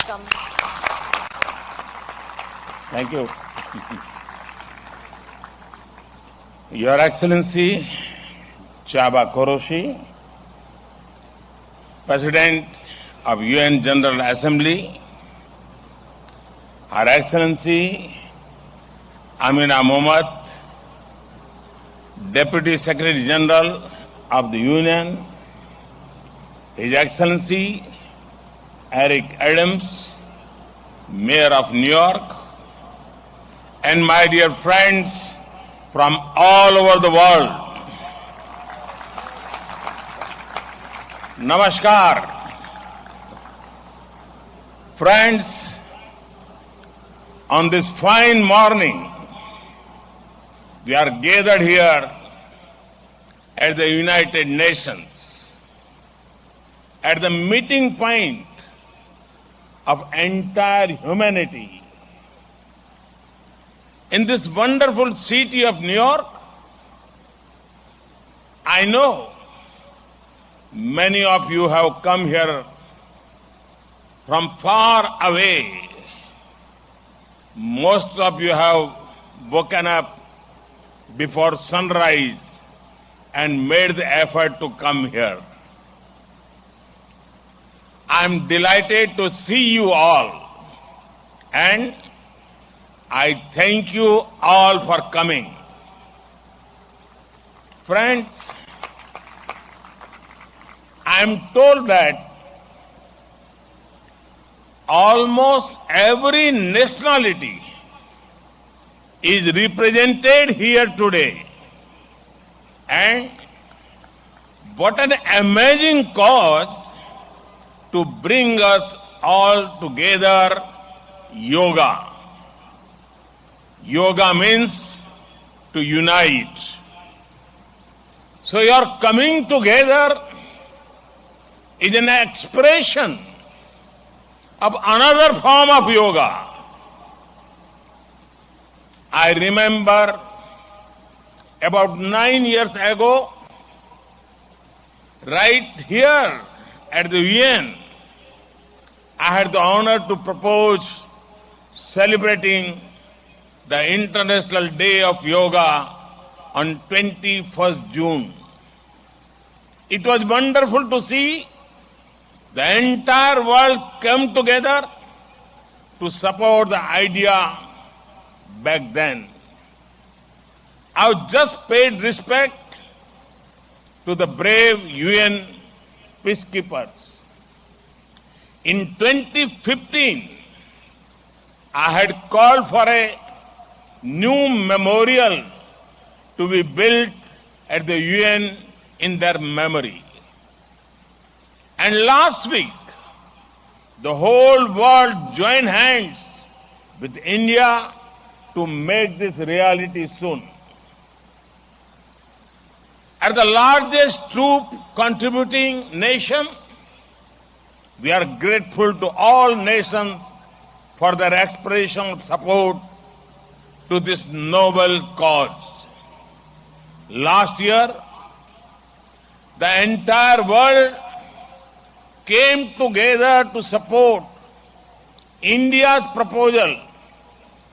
welcome. Thank you. Your Excellency Chaba Koroshi, President of UN General Assembly, Her Excellency Amina Mohammed, Deputy Secretary General of the Union, His Excellency Eric Adams, Mayor of New York, and my dear friends from all over the world. Namaskar. Friends, on this fine morning, we are gathered here at the United Nations, at the meeting point of entire humanity. In this wonderful city of New York, I know many of you have come here from far away. Most of you have woken up before sunrise and made the effort to come here. I am delighted to see you all, and I thank you all for coming. Friends, I am told that almost every nationality is represented here today. And what an amazing cause to bring us all together, yoga. Yoga means to unite. So your coming together is an expression of another form of yoga. I remember about 9 years ago, right here at the UN, I had the honor to propose celebrating the International Day of Yoga on 21st June. It was wonderful to see the entire world come together to support the idea back then. I just paid respect to the brave UN peacekeepers. In 2015, I had called for a new memorial to be built at the UN in their memory. And last week, the whole world joined hands with India to make this reality soon. As the largest troop contributing nation, we are grateful to all nations for their expression of support to this noble cause. Last year, the entire world came together to support India's proposal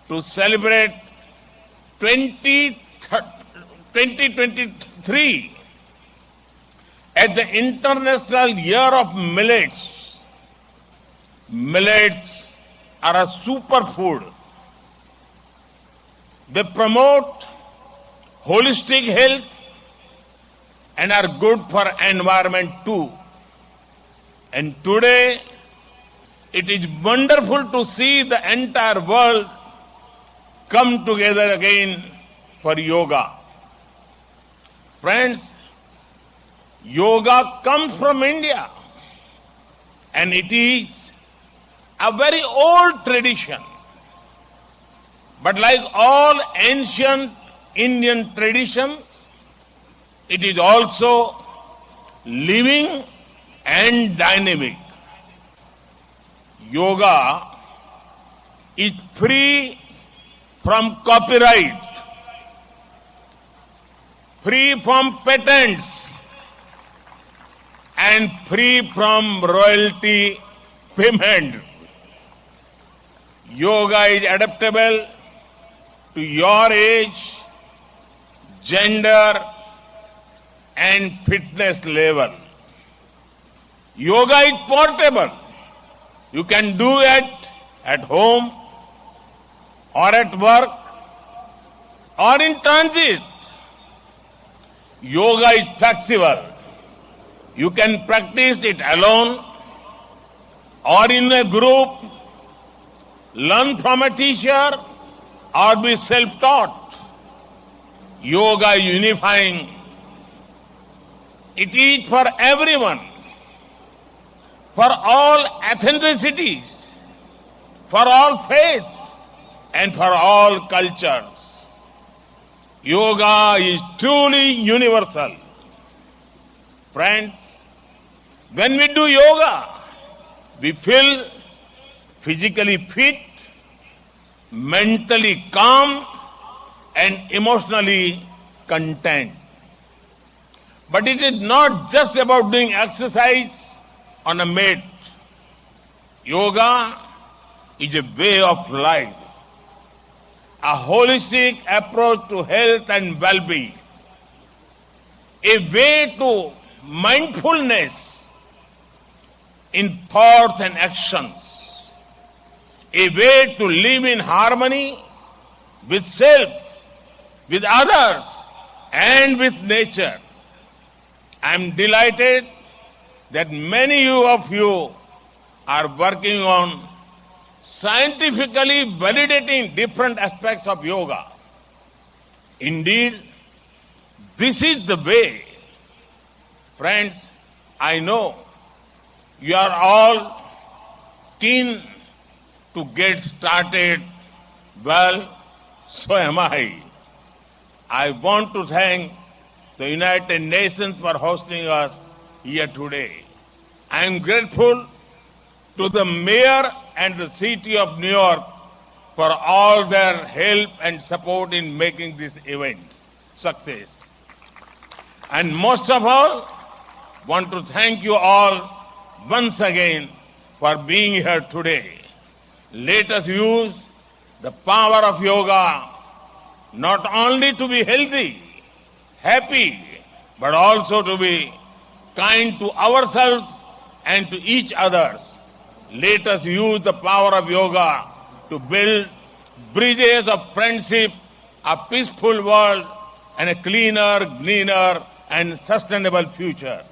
to celebrate 2023 as the International Year of Millets. Millets are a superfood. They promote holistic health and are good for environment too. And today, it is wonderful to see the entire world come together again for yoga. Friends, yoga comes from India, and it is a very old tradition. But like all ancient Indian traditions, it is also living and dynamic. Yoga is free from copyright, free from patents, and free from royalty payments. Yoga is adaptable to your age, gender, and fitness level. Yoga is portable. You can do it at home or at work or in transit. Yoga is flexible. You can practice it alone or in a group, learn from a teacher or be self-taught. Yoga is unifying. It is for everyone, for all ethnicities, for all faiths, and for all cultures. Yoga is truly universal. Friends, when we do yoga, we feel physically fit, mentally calm, and emotionally content. But it is not just about doing exercise on a mat. Yoga is a way of life, a holistic approach to health and well-being, a way to mindfulness in thoughts and actions, a way to live in harmony with self, with others, and with nature. I am delighted that many of you are working on scientifically validating different aspects of yoga. Indeed, this is the way. Friends, I know you are all keen to get started. Well, so am I. I want to thank the United Nations for hosting us here today. I am grateful to the mayor and the city of New York for all their help and support in making this event success. And most of all, want to thank you all once again for being here today. Let us use the power of yoga not only to be healthy, happy, but also to be kind to ourselves and to each other. Let us use the power of yoga to build bridges of friendship, a peaceful world, and a cleaner, greener, and sustainable future.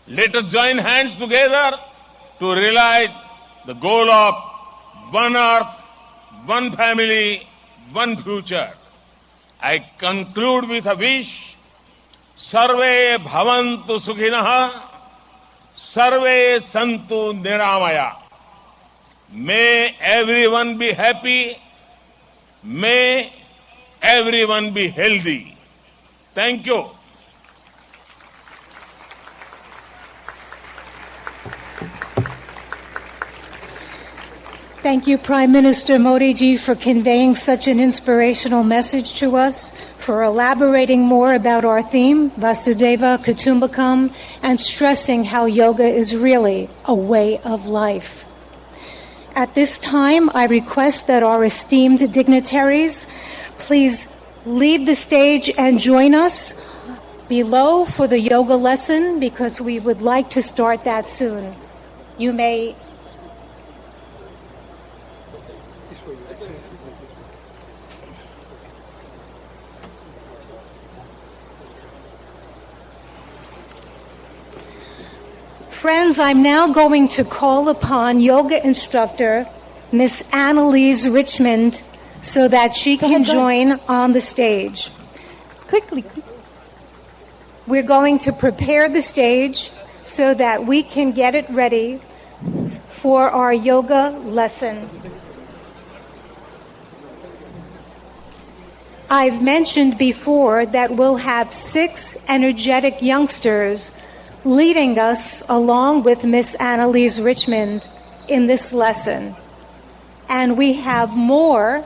Let us join hands together to realize the goal of one earth, one family, one future. I conclude with a wish. Sarve bhavantu sukhinah, sarve santu niramaya. May everyone be happy. May everyone be healthy. Thank you. Thank you, Prime Minister Modi ji, for conveying such an inspirational message to us, for elaborating more about our theme, Vasudhaiva Kutumbakam, and stressing how yoga is really a way of life. At this time, I request that our esteemed dignitaries please leave the stage and join us below for the yoga lesson, because we would like to start that soon. You may... Friends, I'm now going to call upon yoga instructor Miss Annalise Richmond so that she can join on the stage. Quickly. We're going to prepare the stage so that we can get it ready for our yoga lesson. I've mentioned before that we'll have 6 energetic youngsters leading us along with Miss Annalise Richmond in this lesson. And we have more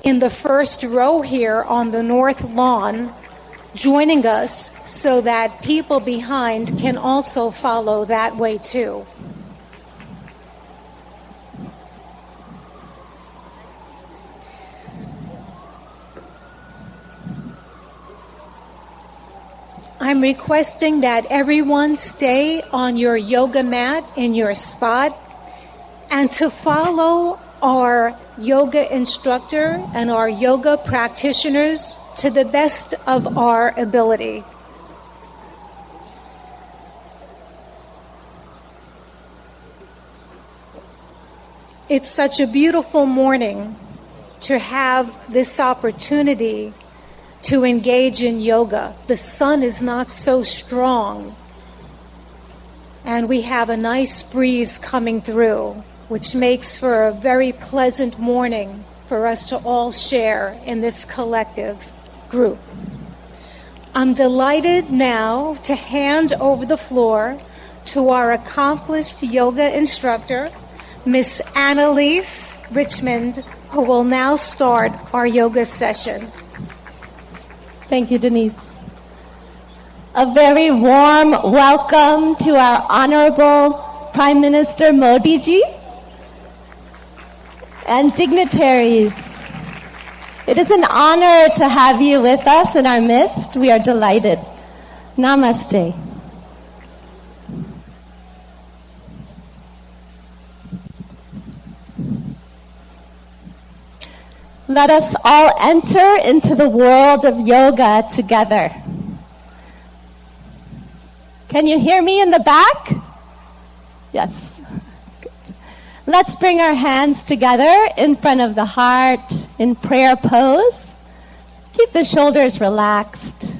in the first row here on the north lawn joining us so that people behind can also follow that way too. I'm requesting that everyone stay on your yoga mat in your spot and to follow our yoga instructor and our yoga practitioners to the best of our ability. It's such a beautiful morning to have this opportunity to engage in yoga. The sun is not so strong, and we have a nice breeze coming through, which makes for a very pleasant morning for us to all share in this collective group. I'm delighted now to hand over the floor to our accomplished yoga instructor, Miss Annalise Richmond, who will now start our yoga session. Thank you, Denise. A very warm welcome to our Honorable Prime Minister Modi ji and dignitaries. It is an honor to have you with us in our midst. We are delighted. Namaste. Let us all enter into the world of yoga together. Can you hear me in the back? Yes. Good. Let's bring our hands together in front of the heart in prayer pose. Keep the shoulders relaxed.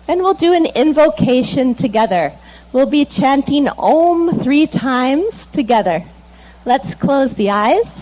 And we'll do an invocation together. We'll be chanting Om 3 times together. Let's close the eyes.